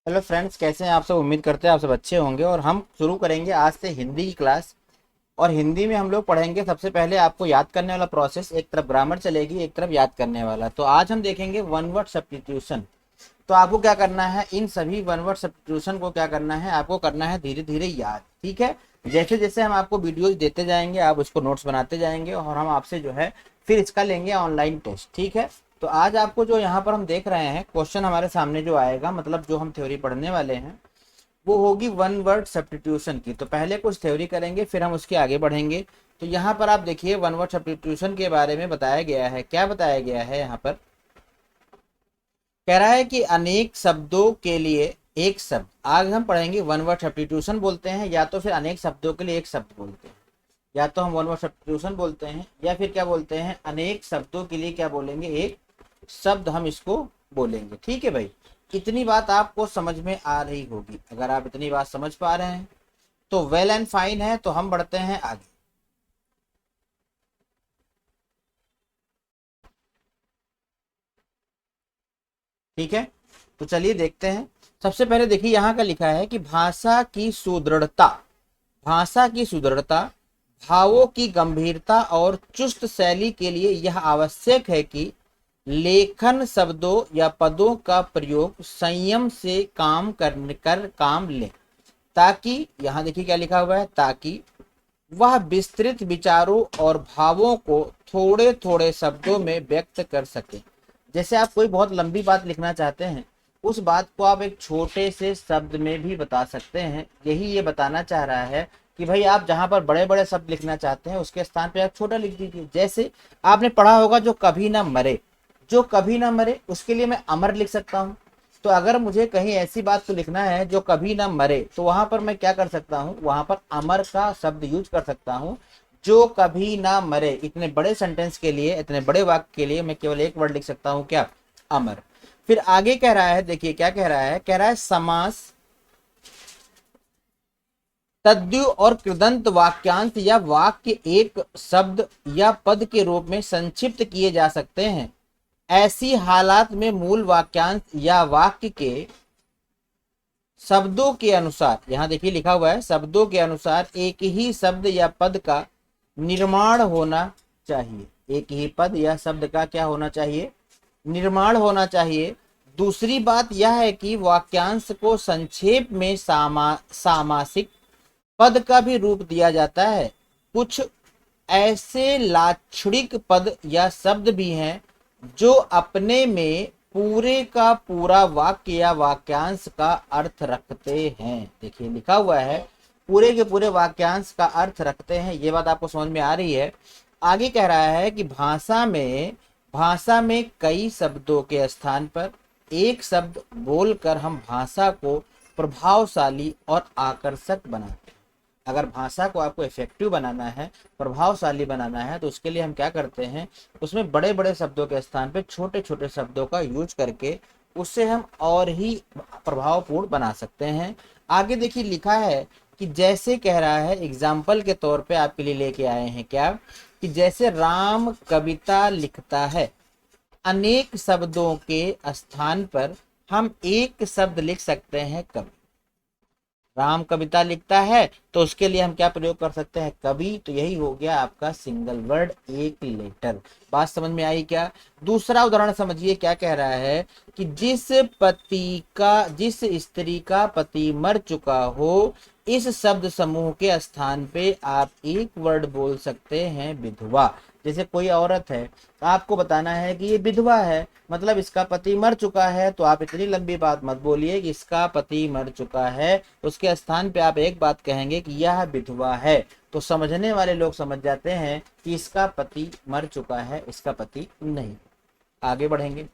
Hello friends, कैसे हैं आप सब। उम्मीद करते हैं आप सब अच्छे होंगे। और हम शुरू करेंगे आज से हिंदी की क्लास। और हिंदी में हम लोग पढ़ेंगे सबसे पहले आपको याद करने वाला प्रोसेस। एक तरफ ग्रामर चलेगी, एक तरफ याद करने वाला। तो आज हम देखेंगे वन वर्ड सब्स्टिट्यूशन। तो आपको क्या करना है, इन सभी वन वर्ड सब्स्टिट्यूशन को क्या करना है, आपको करना है धीरे धीरे याद। ठीक है। जैसे जैसे हम आपको वीडियोज देते जाएंगे, आप उसको नोट्स बनाते जाएंगे और हम आपसे जो है फिर इसका लेंगे ऑनलाइन टेस्ट। ठीक है। तो आज आपको जो यहाँ पर हम देख रहे हैं क्वेश्चन हमारे सामने जो आएगा, मतलब जो हम थ्योरी पढ़ने वाले हैं, वो होगी वन वर्ड सब्स्टिट्यूशन की। तो पहले कुछ थ्योरी करेंगे, फिर हम उसके आगे बढ़ेंगे। तो यहाँ पर आप देखिए वन वर्ड सब्स्टिट्यूशन के बारे में बताया गया है। क्या बताया गया है यहाँ पर, कह रहा है कि अनेक शब्दों के लिए एक शब्द। आज हम पढ़ेंगे वन वर्ड सब्स्टिट्यूशन बोलते हैं, या तो फिर अनेक शब्दों के लिए एक शब्द बोलते हैं। या तो हम वन वर्ड सब्स्टिट्यूशन बोलते हैं, या फिर क्या बोलते हैं, अनेक शब्दों के लिए क्या बोलेंगे, एक शब्द हम इसको बोलेंगे। ठीक है भाई, इतनी बात आपको समझ में आ रही होगी। अगर आप इतनी बात समझ पा रहे हैं तो वेल एंड फाइन है। तो हम बढ़ते हैं आगे। ठीक है, तो चलिए देखते हैं। सबसे पहले देखिए यहाँ का लिखा है कि भाषा की सुदृढ़ता, भाषा की सुदृढ़ता, भावों की गंभीरता और चुस्त शैली के लिए यह आवश्यक है कि लेखन शब्दों या पदों का प्रयोग संयम से कर काम ले, ताकि यहाँ देखिए क्या लिखा हुआ है, ताकि वह विस्तृत विचारों और भावों को थोड़े थोड़े शब्दों में व्यक्त कर सके। जैसे आप कोई बहुत लंबी बात लिखना चाहते हैं, उस बात को आप एक छोटे से शब्द में भी बता सकते हैं। यही ये बताना चाह रहा है कि भाई आप जहां पर बड़े बड़े शब्द लिखना चाहते हैं, उसके स्थान पे आप छोटा लिख दीजिए। जैसे आपने पढ़ा होगा जो कभी ना मरे, जो कभी ना मरे, उसके लिए मैं अमर लिख सकता हूँ। तो अगर मुझे कहीं ऐसी बात को लिखना है जो कभी ना मरे, तो वहां पर मैं क्या कर सकता हूँ, वहां पर अमर का शब्द यूज कर सकता हूँ। जो कभी ना मरे, इतने बड़े सेंटेंस के लिए, इतने बड़े वाक्य के लिए मैं केवल एक वर्ड लिख सकता हूँ, क्या, अमर। फिर आगे कह रहा है, देखिए क्या कह रहा है, कह रहा है समास, तद्यु और कृदंत वाक्यांश या वाक्य एक शब्द या पद के रूप में संक्षिप्त किए जा सकते हैं। ऐसी हालात में मूल वाक्यांश या वाक्य के शब्दों के अनुसार, यहां देखिए लिखा हुआ है, शब्दों के अनुसार एक ही शब्द या पद का निर्माण होना चाहिए। एक ही पद या शब्द का क्या होना चाहिए, निर्माण होना चाहिए। दूसरी बात यह है कि वाक्यांश को संक्षेप में सामासिक पद का भी रूप दिया जाता है। कुछ ऐसे लाक्षणिक पद या शब्द भी हैं जो अपने में पूरे का पूरा वाक्य या वाक्यांश का अर्थ रखते हैं। देखिए लिखा हुआ है, पूरे के पूरे वाक्यांश का अर्थ रखते हैं। ये बात आपको समझ में आ रही है। आगे कह रहा है कि भाषा में कई शब्दों के स्थान पर एक शब्द बोलकर हम भाषा को प्रभावशाली और आकर्षक बनाते हैं। अगर भाषा को आपको इफेक्टिव बनाना है, प्रभावशाली बनाना है, तो उसके लिए हम क्या करते हैं, उसमें बड़े बड़े शब्दों के स्थान पे छोटे छोटे शब्दों का यूज करके उससे हम और ही प्रभावपूर्ण बना सकते हैं। आगे देखिए लिखा है कि जैसे कह रहा है, एग्जाम्पल के तौर पे आपके लिए लेके आए हैं क्या, कि जैसे राम कविता लिखता है, अनेक शब्दों के स्थान पर हम एक शब्द लिख सकते हैं, कवि। राम कविता लिखता है तो उसके लिए हम क्या प्रयोग कर सकते हैं, कवि। तो यही हो गया आपका सिंगल वर्ड, एक लेटर। बात समझ में आई क्या। दूसरा उदाहरण समझिए, क्या कह रहा है कि जिस स्त्री का पति मर चुका हो, इस शब्द समूह के स्थान पे आप एक वर्ड बोल सकते हैं, विधवा। जैसे कोई औरत है, तो आपको बताना है कि ये विधवा है, मतलब इसका पति मर चुका है। तो आप इतनी लंबी बात मत बोलिए कि इसका पति मर चुका है, उसके स्थान पे आप एक बात कहेंगे कि यह विधवा है। तो समझने वाले लोग समझ जाते हैं कि इसका पति मर चुका है, इसका पति नहीं। आगे बढ़ेंगे,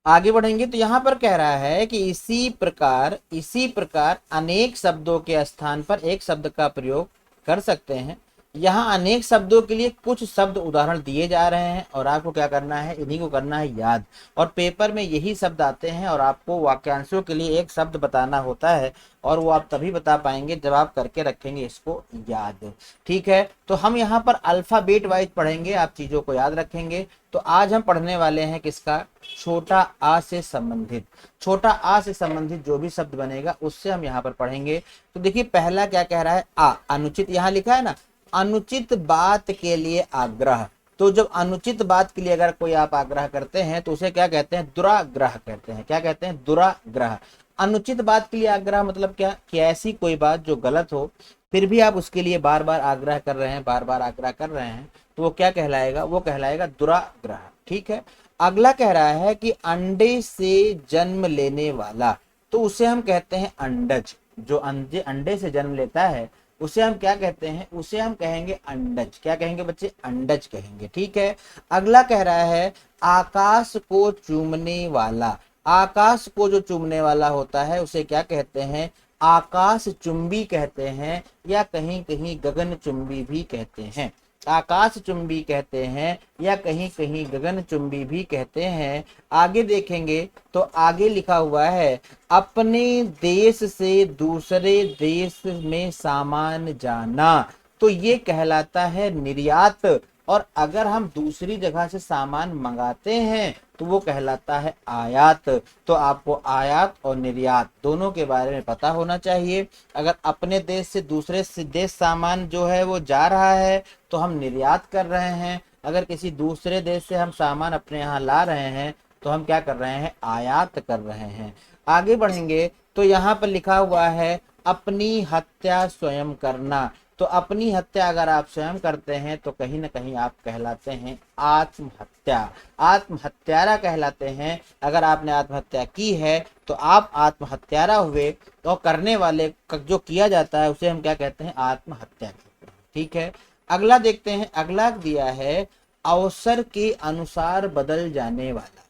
आगे बढ़ेंगे तो यहां पर कह रहा है कि इसी प्रकार अनेक शब्दों के स्थान पर एक शब्द का प्रयोग कर सकते हैं। यहाँ अनेक शब्दों के लिए कुछ शब्द उदाहरण दिए जा रहे हैं और आपको क्या करना है, इन्हीं को करना है याद। और पेपर में यही शब्द आते हैं और आपको वाक्यांशों के लिए एक शब्द बताना होता है और वो आप तभी बता पाएंगे जब आप करके रखेंगे इसको याद। ठीक है, तो हम यहाँ पर अल्फाबेट वाइज पढ़ेंगे, आप चीजों को याद रखेंगे। तो आज हम पढ़ने वाले हैं किसका, छोटा आ से संबंधित। छोटा आ से संबंधित जो भी शब्द बनेगा उससे हम यहाँ पर पढ़ेंगे। तो देखिए पहला क्या कह रहा है, आ, अनुचित, यहाँ लिखा है ना, अनुचित बात के लिए आग्रह। तो जब अनुचित बात के लिए अगर कोई आप आग्रह करते हैं तो उसे क्या कहते हैं, दुराग्रह कहते हैं। क्या कहते हैं, दुराग्रह। अनुचित बात के लिए आग्रह मतलब क्या, कि ऐसी कोई बात जो गलत हो फिर भी आप उसके लिए बार बार आग्रह कर रहे हैं, बार बार आग्रह कर रहे हैं, तो वो क्या कहलाएगा, वो कहलाएगा दुराग्रह। ठीक है, अगला कह रहा है कि अंडे से जन्म लेने वाला, तो उसे हम कहते हैं अंडज। जो अंडे अंडे से जन्म लेता है उसे हम क्या कहते हैं, उसे हम कहेंगे अंडज। क्या कहेंगे बच्चे, अंडज कहेंगे। ठीक है, अगला कह रहा है आकाश को चूमने वाला। आकाश को जो चूमने वाला होता है उसे क्या कहते हैं, आकाश चुंबी कहते हैं, या कहीं कहीं गगन चुंबी भी कहते हैं। आकाश चुंबी कहते हैं या कहीं कहीं गगन चुंबी भी कहते हैं। आगे देखेंगे तो आगे लिखा हुआ है अपने देश से दूसरे देश में सामान जाना, तो ये कहलाता है निर्यात। और अगर हम दूसरी जगह से सामान मंगाते हैं तो वो कहलाता है आयात। तो आपको आयात और निर्यात दोनों के बारे में पता होना चाहिए। अगर अपने देश से दूसरे देश सामान जो है वो जा रहा है तो हम निर्यात कर रहे हैं, अगर किसी दूसरे देश से हम सामान अपने यहाँ ला रहे हैं तो हम क्या कर रहे हैं, आयात कर रहे हैं। आगे बढ़ेंगे तो यहाँ पर लिखा हुआ है अपनी हत्या स्वयं करना। तो अपनी हत्या अगर आप स्वयं करते हैं तो कहीं ना कहीं आप कहलाते हैं आत्महत्या, आत्महत्यारा कहलाते हैं। अगर आपने आत्महत्या की है तो आप आत्महत्यारा हुए, तो करने वाले जो किया जाता है उसे हम क्या कहते हैं, आत्महत्या कहते हैं। ठीक है, अगला देखते हैं। अगला दिया है अवसर के अनुसार बदल जाने वाला।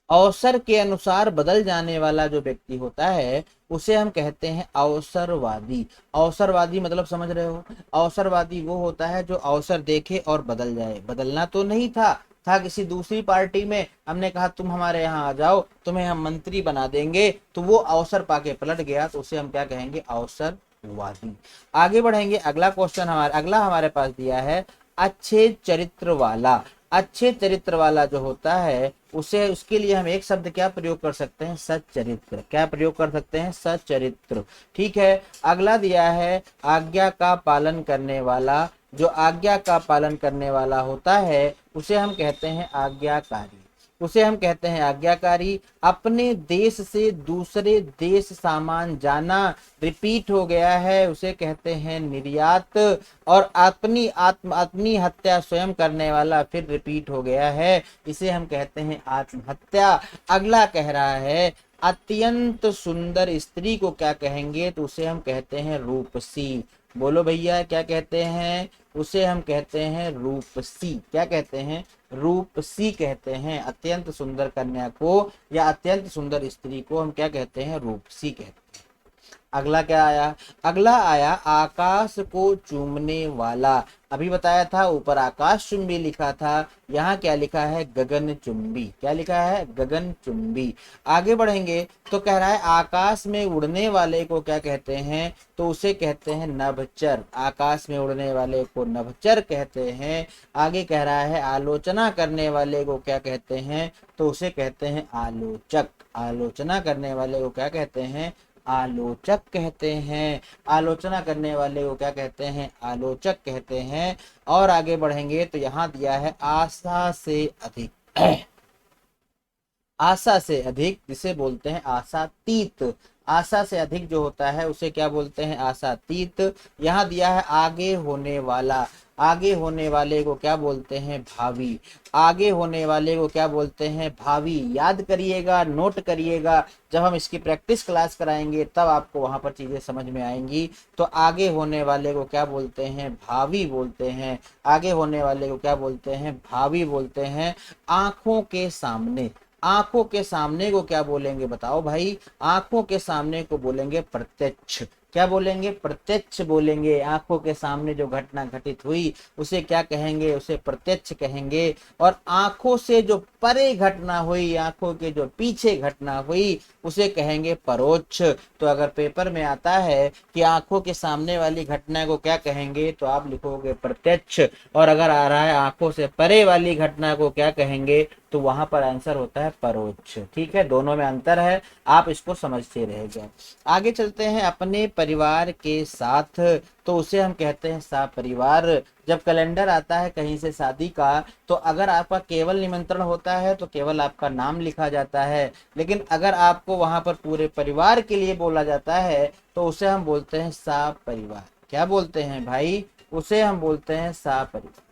अवसर के अनुसार बदल जाने वाला जो व्यक्ति होता है उसे हम कहते हैं अवसरवादी। अवसरवादी मतलब समझ रहे हो, अवसरवादी वो होता है जो अवसर देखे और बदल जाए। बदलना तो नहीं था किसी दूसरी पार्टी में, हमने कहा तुम हमारे यहाँ आ जाओ, तुम्हें हम मंत्री बना देंगे, तो वो अवसर पाके पलट गया, तो उसे हम क्या कहेंगे, अवसरवादी। आगे बढ़ेंगे, अगला क्वेश्चन अगला हमारे पास दिया है अच्छे चरित्र वाला। अच्छे चरित्र वाला जो होता है उसे, उसके लिए हम एक शब्द क्या प्रयोग कर सकते हैं, सच्चरित्र। क्या प्रयोग कर सकते हैं, सच्चरित्र। ठीक है, अगला दिया है आज्ञा का पालन करने वाला। जो आज्ञा का पालन करने वाला होता है उसे हम कहते हैं आज्ञाकारी। उसे हम कहते हैं आज्ञाकारी। अपने देश से दूसरे देश सामान जाना, रिपीट हो गया है, उसे कहते हैं निर्यात। और अपनी हत्या स्वयं करने वाला फिर रिपीट हो गया है, इसे हम कहते हैं आत्महत्या। अगला कह रहा है अत्यंत सुंदर स्त्री को क्या कहेंगे, तो उसे हम कहते हैं रूपसी। बोलो भैया क्या कहते हैं, उसे हम कहते हैं रूपसी। क्या कहते हैं, रूपसी कहते हैं। अत्यंत सुंदर कन्या को या अत्यंत सुंदर स्त्री को हम क्या कहते हैं, रूपसी कहते हैं। अगला क्या आया, अगला आया आकाश को चूमने वाला। अभी बताया था ऊपर आकाश चुंबी लिखा था, यहाँ क्या लिखा है, गगन चुंबी। क्या लिखा है, गगन चुंबी। आगे बढ़ेंगे तो कह रहा है आकाश में उड़ने वाले को क्या कहते हैं, तो उसे कहते हैं नभचर। आकाश में उड़ने वाले को नभचर कहते हैं। आगे कह रहा है आलोचना करने वाले को क्या कहते हैं, तो उसे कहते हैं आलोचक। आलोचना करने वाले को क्या कहते हैं, आलोचक कहते हैं। आलोचना करने वाले को क्या कहते हैं, आलोचक कहते हैं। और आगे बढ़ेंगे तो यहाँ दिया है आशा से अधिक। आशा से अधिक जिसे बोलते हैं आशातीत। आशा से अधिक जो होता है उसे क्या बोलते हैं, आशातीत। यहाँ दिया है आगे होने वाला। आगे होने वाले को क्या बोलते हैं, भावी। आगे होने वाले को क्या बोलते हैं, भावी। याद करिएगा, नोट करिएगा, जब हम इसकी प्रैक्टिस क्लास कराएंगे तब आपको वहां पर चीजें समझ में आएंगी। तो आगे होने वाले को क्या बोलते हैं, भावी बोलते हैं। आगे होने वाले को क्या बोलते हैं, भावी बोलते हैं। आंखों के सामने। आंखों के सामने को क्या बोलेंगे बताओ भाई, आंखों के सामने को बोलेंगे प्रत्यक्ष। क्या बोलेंगे? प्रत्यक्ष बोलेंगे। आंखों के सामने जो घटना घटित हुई उसे क्या कहेंगे? उसे प्रत्यक्ष कहेंगे। और आंखों से जो परे घटना हुई, आंखों के जो पीछे घटना हुई, उसे कहेंगे परोक्ष। तो अगर पेपर में आता है कि आंखों के सामने वाली घटना को क्या कहेंगे, तो आप लिखोगे प्रत्यक्ष। और अगर आ रहा है आंखों से परे वाली घटना को क्या कहेंगे, तो वहां पर आंसर होता है परोक्ष। ठीक है, दोनों में अंतर है, आप इसको समझते रहेगा। आगे चलते हैं अपने परिवार के साथ, तो उसे हम कहते हैं सपरिवार। जब कैलेंडर आता है कहीं से शादी का, तो अगर आपका केवल निमंत्रण होता है तो केवल आपका नाम लिखा जाता है, लेकिन अगर आपको वहां पर पूरे परिवार के लिए बोला जाता है तो उसे हम बोलते हैं सपरिवार। क्या बोलते हैं भाई? उसे हम बोलते हैं सपरिवार।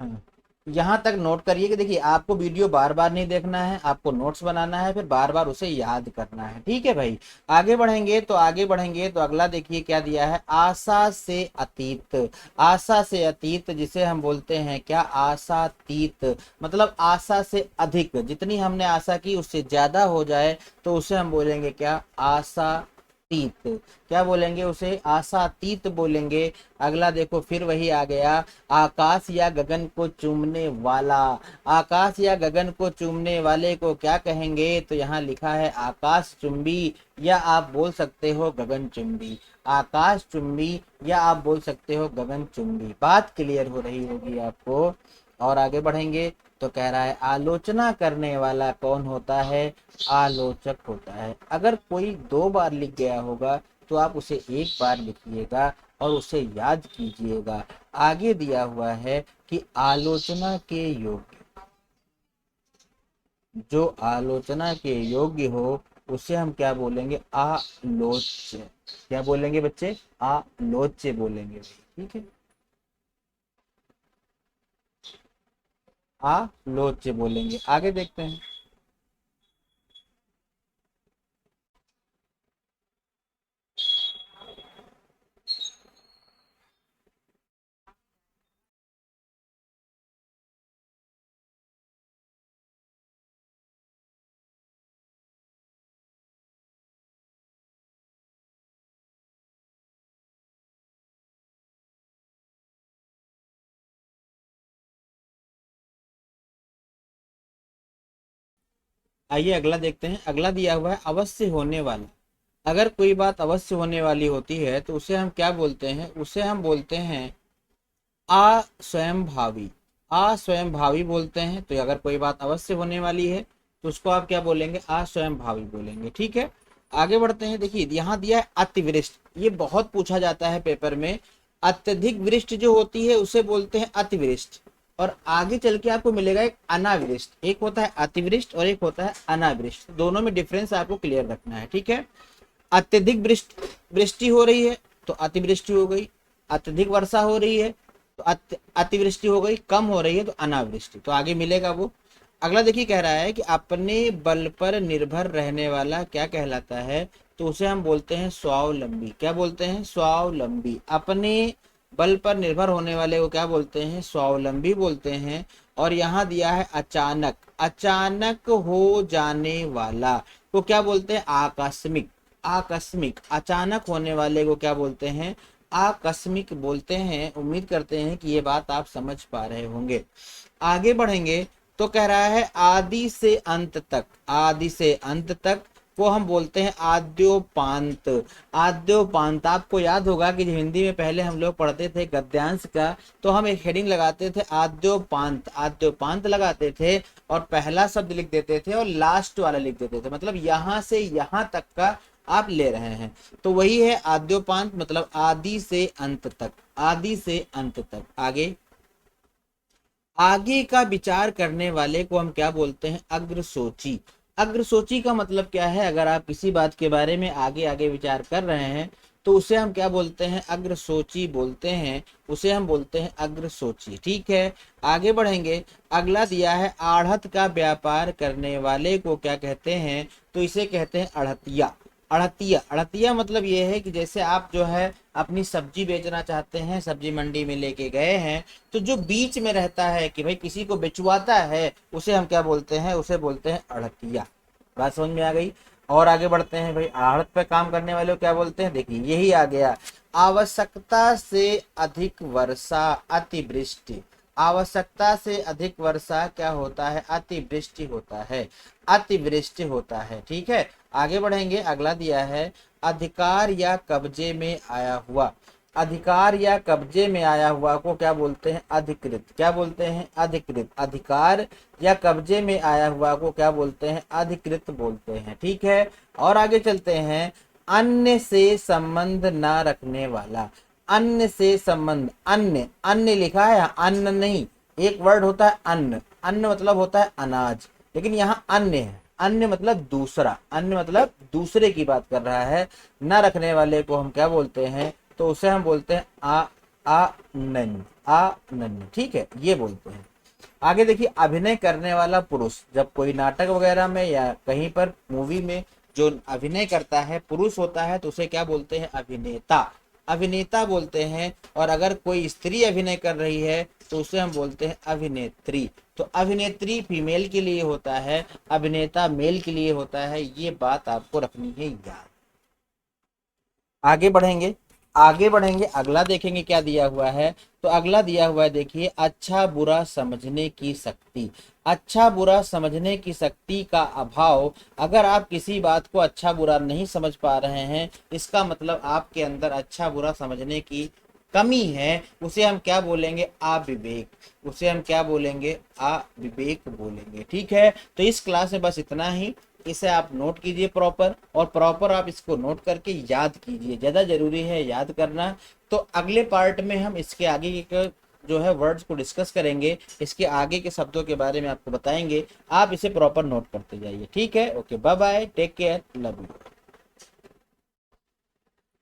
हाँ। यहाँ तक नोट करिए कि देखिए, आपको वीडियो बार बार नहीं देखना है, आपको नोट्स बनाना है, फिर बार बार उसे याद करना है। ठीक है भाई। आगे बढ़ेंगे तो अगला देखिए क्या दिया है, आशा से अतीत। आशा से अतीत जिसे हम बोलते हैं क्या? आशातीत। मतलब आशा से अधिक, जितनी हमने आशा की उससे ज्यादा हो जाए तो उसे हम बोलेंगे क्या? आशातीत। क्या बोलेंगे? उसे आशातीत बोलेंगे। अगला देखो, फिर वही आ गया, आकाश या गगन को चूमने वाला। आकाश या गगन को चूमने वाले को क्या कहेंगे? तो यहाँ लिखा है आकाश चुंबी, या आप बोल सकते हो गगन चुंबी। आकाश चुंबी, या आप बोल सकते हो गगन चुंबी। बात क्लियर हो रही होगी आपको। और आगे बढ़ेंगे तो कह रहा है आलोचना करने वाला कौन होता है? आलोचक होता है। अगर कोई दो बार लिख गया होगा तो आप उसे एक बार लिखिएगा और उसे याद कीजिएगा। आगे दिया हुआ है कि आलोचना के योग्य, जो आलोचना के योग्य हो उसे हम क्या बोलेंगे? आलोच्य। क्या बोलेंगे बच्चे? आलोच्य बोलेंगे। ठीक है, आलोच्य बोलेंगे। आगे देखते हैं। आइए अगला देखते हैं। अगला दिया हुआ है अवश्य होने वाला। अगर कोई बात अवश्य होने वाली होती है तो उसे हम क्या बोलते हैं? उसे हम बोलते हैं अस्वयंभावी। अस्वयंभावी बोलते हैं। तो अगर कोई बात अवश्य होने वाली है तो उसको आप क्या बोलेंगे? अस्वयंभावी बोलेंगे। ठीक है, आगे बढ़ते हैं। देखिए यहाँ दिया है अतिवृष्टि। ये बहुत पूछा जाता है पेपर में। अत्यधिक वृष्टि जो होती है उसे बोलते हैं अतिवृष्टि। और आगे चल के आपको मिलेगा एक अनावृष्टि। एक होता है अतिवृष्टि और एक होता है अनावृष्टि। दोनों में डिफरेंस आपको क्लियर रखना है। ठीक है, अत्यधिक वृष्टि हो रही है तो अतिवृष्टि हो गई। अत्यधिक वर्षा हो रही है तो अतिवृष्टि हो गई। कम हो रही है तो अनावृष्टि। तो आगे मिलेगा वो। अगला देखिए कह रहा है कि अपने बल पर निर्भर रहने वाला क्या कहलाता है? तो उसे हम बोलते हैं स्वावलंबी। क्या बोलते हैं? स्वावलंबी। अपने बल पर निर्भर होने वाले को क्या बोलते हैं? स्वावलंबी बोलते हैं। और यहाँ दिया है अचानक। अचानक हो जाने वाला को क्या बोलते हैं? आकस्मिक। आकस्मिक, अचानक होने वाले को क्या बोलते हैं? आकस्मिक बोलते हैं। उम्मीद करते हैं कि ये बात आप समझ पा रहे होंगे। आगे बढ़ेंगे तो कह रहा है आदि से अंत तक। आदि से अंत तक को हम बोलते हैं आद्योपांत। आद्योपांत, आपको याद होगा कि हिंदी में पहले हम लोग पढ़ते थे गद्यांश का, तो हम एक हेडिंग लगाते थे आद्योपांत। आद्योपांत लगाते थे और पहला शब्द लिख देते थे और लास्ट वाला लिख देते थे। मतलब यहां से यहां तक का आप ले रहे हैं, तो वही है आद्योपांत। मतलब आदि से अंत तक। आदि से अंत तक। आगे, आगे का विचार करने वाले को हम क्या बोलते हैं? अग्रसोची। अग्रसोची का मतलब क्या है? अगर आप किसी बात के बारे में आगे आगे विचार कर रहे हैं तो उसे हम क्या बोलते हैं? अग्रसोची बोलते हैं। उसे हम बोलते हैं अग्रसोची। ठीक है, आगे बढ़ेंगे। अगला दिया है आढ़त का व्यापार करने वाले को क्या कहते हैं? तो इसे कहते हैं अड़तिया। अड़तिया, अड़तिया मतलब ये है कि जैसे आप जो है अपनी सब्जी बेचना चाहते हैं, सब्जी मंडी में लेके गए हैं, तो जो बीच में रहता है कि भाई किसी को बेचवाता है, उसे हम क्या बोलते हैं, उसे बोलते हैं अड़तिया। बात समझ में आ गई। और आगे बढ़ते हैं भाई, आहड़ पे काम करने वाले को क्या बोलते हैं, देखिए यही आ गया, आवश्यकता से अधिक वर्षा अतिवृष्टि। आवश्यकता से अधिक वर्षा क्या होता है, अतिवृष्टि होता है, अतिवृष्टि होता है। ठीक है, आगे बढ़ेंगे, अगला दिया है अधिकार या कब्जे में आया हुआ। अधिकार या कब्जे में आया हुआ को क्या बोलते हैं, अधिकृत। क्या बोलते हैं, अधिकृत। अधिकार या कब्जे में आया हुआ को क्या बोलते हैं, अधिकृत बोलते हैं। ठीक है, और आगे चलते हैं, अन्य से संबंध ना रखने वाला। अन्य से संबंध, अन्य, अन्य लिखा है, अन्न नहीं, एक वर्ड होता है अन्न, अन्न मतलब होता है अनाज, लेकिन यहाँ अन्य है, अन्य मतलब दूसरा, अन्य मतलब दूसरे की बात कर रहा है। न रखने वाले को हम क्या बोलते हैं, तो उसे हम बोलते हैं अनन्य, अनन्य। ठीक है, ये बोलते हैं। आगे देखिए, अभिनय करने वाला पुरुष, जब कोई नाटक वगैरह में या कहीं पर मूवी में जो अभिनय करता है पुरुष होता है, तो उसे क्या बोलते हैं, अभिनेता, अभिनेता बोलते हैं। और अगर कोई स्त्री अभिनय कर रही है तो उसे हम बोलते हैं अभिनेत्री। तो अभिनेत्री फीमेल के लिए होता है, अभिनेता मेल के लिए होता है, ये बात आपको रखनी है याद। आगे बढ़ेंगे, आगे बढ़ेंगे, अगला देखेंगे क्या दिया हुआ है। तो अगला दिया हुआ है, देखिए, अच्छा बुरा समझने की शक्ति। अच्छा बुरा समझने की शक्ति का अभाव, अगर आप किसी बात को अच्छा बुरा नहीं समझ पा रहे हैं, इसका मतलब आपके अंदर अच्छा बुरा समझने की कमी है, उसे हम क्या बोलेंगे, अविवेक। उसे हम क्या बोलेंगे, अविवेक बोलेंगे। ठीक है, तो इस क्लास में बस इतना ही। इसे आप नोट कीजिए प्रॉपर, और प्रॉपर आप इसको नोट करके याद कीजिए, ज़्यादा जरूरी है याद करना। तो अगले पार्ट में हम इसके आगे के जो है वर्ड्स को डिस्कस करेंगे, इसके आगे के शब्दों के बारे में आपको बताएंगे, आप इसे प्रॉपर नोट करते जाइए। ठीक है, okay, bye bye, take care, love you.